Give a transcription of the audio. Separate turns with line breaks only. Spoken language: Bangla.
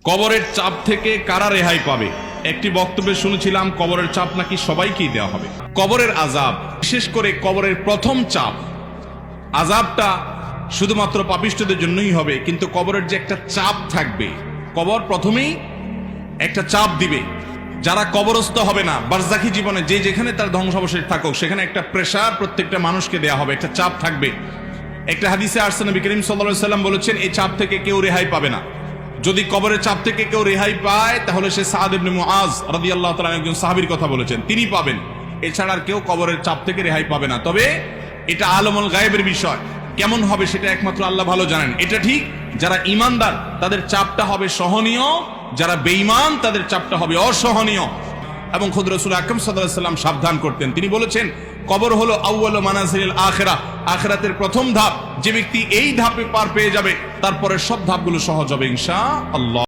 কবরের চাপ থেকে কারা রেহাই পাবে? একটি বক্তব্যে শুনেছিলাম কবরের চাপ নাকি সবাইকেই দেওয়া হবে। কবরের আযাব, বিশেষ করে কবরের প্রথম চাপ, আযাবটা শুধুমাত্র পাপিষ্ঠদের জন্যই হবে, কিন্তু কবরের যে একটা চাপ থাকবে, কবর প্রথমেই একটা চাপ দিবে। যারা কবরস্থ হবে না, বারজাখী জীবনে যে যেখানে তার ধ্বংসাবশেষ থাকুক, সেখানে একটা প্রেসার প্রত্যেকটা মানুষকে দেয়া হবে, একটা চাপ থাকবে। একটা হাদিসে আসছে নবী করিম সাল্লাল্লাহু আলাইহি সাল্লাম বলেছেন, এই চাপ থেকে কেউ রেহাই পাবে না। যদি কবরের চাপ থেকে কেউ রেহাই পায়, তাহলে সে সাদ ইবনে মুআজ রাদিয়াল্লাহু তাআলা একজন সাহাবীর কথা বলেছেন, তিনি পাবেন। এছাড়া আর কেউ কবরের চাপ থেকে রেহাই পাবে না। তবে এটা আলমুল গায়েবের বিষয়, কেমন হবে সেটা একমাত্র আল্লাহ ভালো জানেন। এটা ঠিক, যারা ঈমানদার তাদের চাপটা হবে সহনীয়, যারা বেঈমান তাদের চাপটা হবে অসহনীয়। এবং খুদ রাসূল আকরাম সাল্লাল্লাহু আলাইহি ওয়াসাল্লাম সাবধান করতেন, তিনি বলেছেন, কবর হলো আউয়ালু মানাজিলিল আখিরাহ, আখিরাতের প্রথম ধাপ। যে ব্যক্তি এই ধাপে পার পেয়ে যাবে, তারপরে সব ধাপগুলো সহজ হবে ইনশাআল্লাহ।